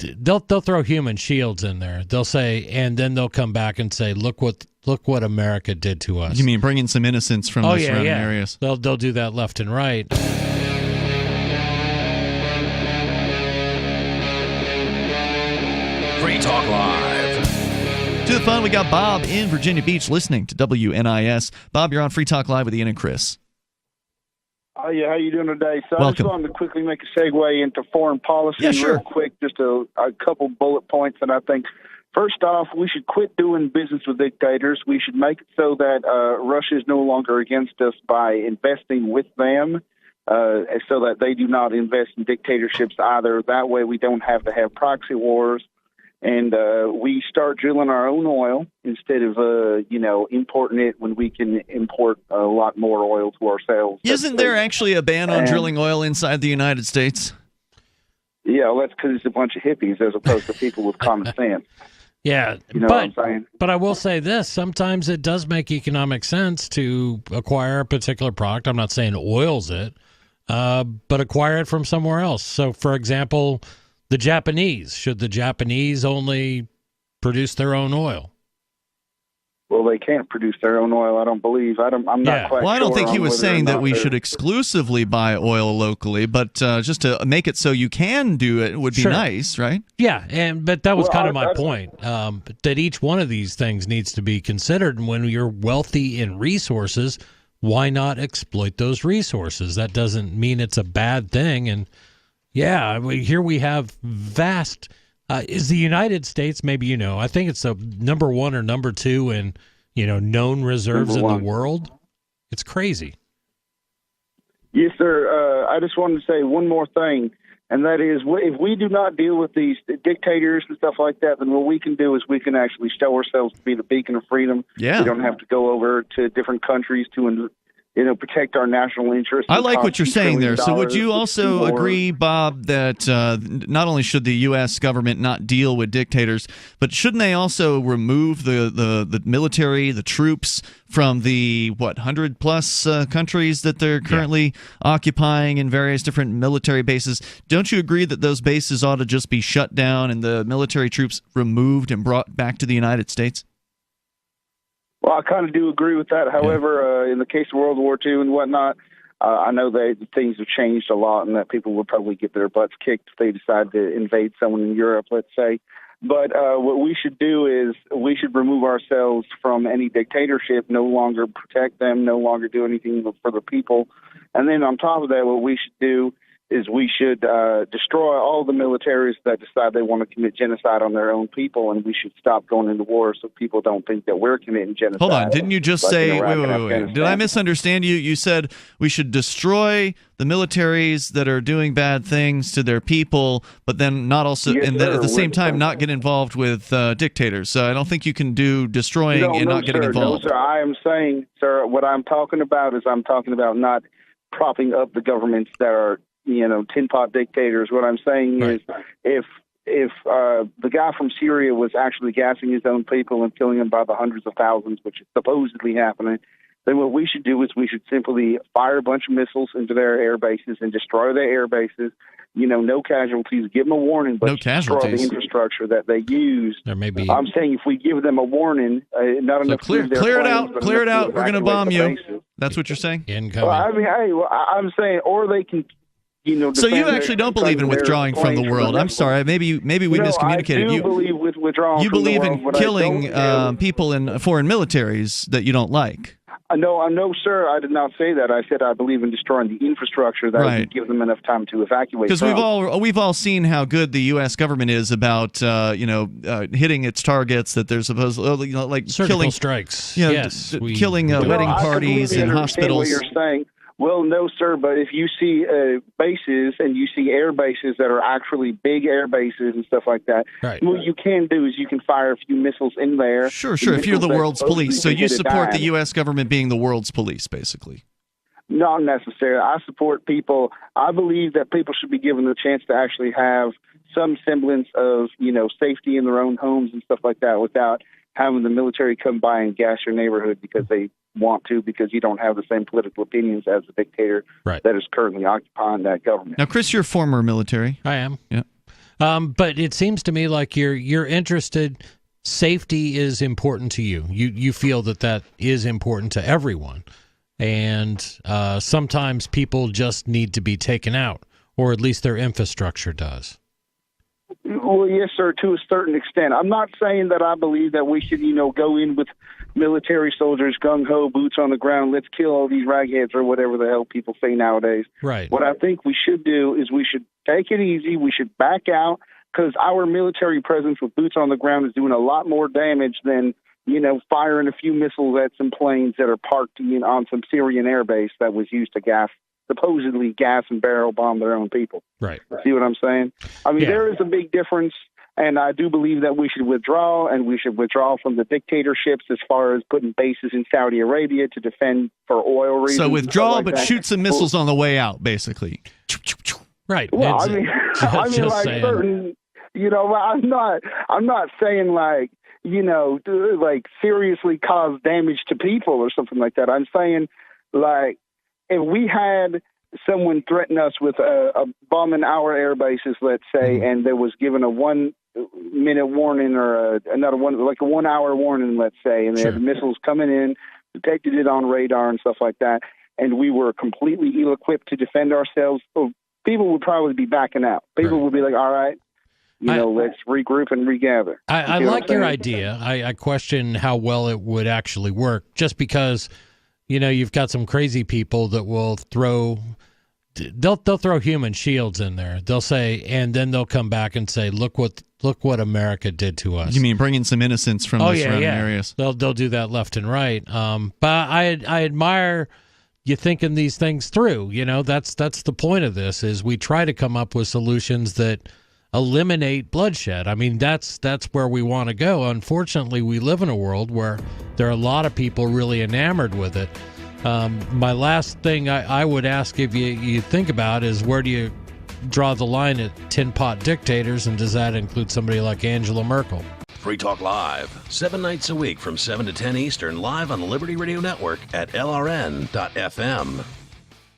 they'll throw human shields in there. They'll say, and then they'll come back and say, look what America did to us. You mean bringing some innocence from the surrounding areas? They'll do that left and right. Free Talk Live. To the phone, we got Bob in Virginia Beach listening to WNIS. Bob, you're on Free Talk Live with Ian and Chris. Yeah, how you doing today? So Welcome. I just wanted to quickly make a segue into foreign policy. Yeah, sure. Real quick, just a couple bullet points that I think. First off, we should quit doing business with dictators. We should make it so that Russia is no longer against us by investing with them, so that they do not invest in dictatorships either. That way we don't have to have proxy wars. And we start drilling our own oil instead of, importing it when we can import a lot more oil to ourselves. Isn't there actually a ban on drilling oil inside the United States? Yeah, well, that's because it's a bunch of hippies as opposed to people with common sense. Yeah, You know what I'm saying? But I will say this. Sometimes it does make economic sense to acquire a particular product. I'm not saying oil's it, but acquire it from somewhere else. So, for example, the Japanese. Should the Japanese only produce their own oil? Well, they can't produce their own oil, I don't believe. I'm not quite sure. Well, I don't think he was saying that we they're- should exclusively buy oil locally, but just to make it so you can do it would be nice, right? Yeah, but that was kind of my point, that each one of these things needs to be considered. And when you're wealthy in resources, why not exploit those resources? That doesn't mean it's a bad thing. And yeah, here we have vast. Is the United States, maybe I think it's the number one or number two in known reserves in the world. It's crazy. Yes, sir. I just wanted to say one more thing, and that is, if we do not deal with these dictators and stuff like that, then what we can do is we can actually show ourselves to be the beacon of freedom. Yeah. We don't have to go over to different countries to protect our national interests. I like what you're saying there. So would you also agree, Bob, that not only should the U.S. government not deal with dictators, but shouldn't they also remove the military, the troops from the, 100-plus countries that they're currently occupying in various different military bases? Don't you agree that those bases ought to just be shut down and the military troops removed and brought back to the United States? Well, I kind of do agree with that. However, in the case of World War II and whatnot, I know that things have changed a lot and that people will probably get their butts kicked if they decide to invade someone in Europe, let's say. But what we should do is we should remove ourselves from any dictatorship, no longer protect them, no longer do anything for the people. And then on top of that, what we should do is we should destroy all the militaries that decide they want to commit genocide on their own people, and we should stop going into war so people don't think that we're committing genocide. Hold on, didn't you just say, wait, did I misunderstand you? You said we should destroy the militaries that are doing bad things to their people, but then not also, Yes, and then sir. at the same time not get involved with dictators. So I don't think you can do destroying and not getting involved. No, sir, I am saying, sir, what I'm talking about is I'm talking about not propping up the governments that are tin pot dictators. What I'm saying is if the guy from Syria was actually gassing his own people and killing them by the hundreds of thousands, which is supposedly happening, then what we should do is we should simply fire a bunch of missiles into their air bases and destroy their air bases. No casualties. Give them a warning, but destroy the infrastructure that they use. There may be. I'm saying if we give them a warning, not enough. Clear it out. Clear it out. We're going to bomb you. That's what you're saying? Incoming. Well, I'm saying, or they can. So you actually don't believe in withdrawing from the world? I'm sorry. Maybe we miscommunicated. I do believe with withdrawing. You believe in killing people in foreign militaries that you don't like? No, sir. I did not say that. I said I believe in destroying the infrastructure that would give them enough time to evacuate. Because we've all seen how good the U.S. government is about hitting its targets that they're supposed like surgical killing strikes. Killing wedding parties in hospitals. What you're saying. Well, no, sir, but if you see bases and you see air bases that are actually big air bases and stuff like that, what you can do is you can fire a few missiles in there. Sure. If you're the world's police. So you support the U.S. government being the world's police, basically. Not necessarily. I support people. I believe that people should be given the chance to actually have some semblance of, safety in their own homes and stuff like that without having the military come by and gas your neighborhood because they want to, because you don't have the same political opinions as the dictator that is currently occupying that government. Now, Chris, you're former military. I am. Yeah. But it seems to me like you're interested. Safety is important to you. You feel that is important to everyone. And sometimes people just need to be taken out, or at least their infrastructure does. Well, yes, sir, to a certain extent. I'm not saying that I believe that we should, go in with military soldiers, gung-ho, boots on the ground, let's kill all these ragheads or whatever the hell people say nowadays. Right. What I think we should do is we should take it easy. We should back out because our military presence with boots on the ground is doing a lot more damage than, firing a few missiles at some planes that are parked on some Syrian airbase that was used to supposedly gas and barrel bomb their own people. Right. See what I'm saying? I mean, There is a big difference, and I do believe that we should withdraw, and we should withdraw from the dictatorships as far as putting bases in Saudi Arabia to defend for oil reasons. So withdraw, but shoot some missiles on the way out, basically. Right. Well, certain, I'm not saying like seriously cause damage to people or something like that. I'm saying like if we had someone threaten us with a bombing our air bases, let's say, and there was given a 1 minute warning or another one, like a 1 hour warning, let's say, and they had missiles coming in, detected it on radar and stuff like that, and we were completely ill-equipped to defend ourselves, people would probably be backing out. People would be like, all right, let's regroup and regather. I like your idea. I question how well it would actually work, just because, you've got some crazy people that will throw human shields in there. They'll say, and then they'll come back and say, look what America did to us. You mean bringing some innocence from the surrounding areas? They'll do that left and right. But I admire you thinking these things through. That's the point of this, is we try to come up with solutions that eliminate bloodshed. I mean, that's where we want to go. Unfortunately, we live in a world where there are a lot of people really enamored with it. My last thing I would ask if you think about is, where do you draw the line at tin pot dictators, and does that include somebody like Angela Merkel? Free Talk Live, 7 nights a week from 7 to 10 Eastern, live on the Liberty Radio Network at LRN.FM.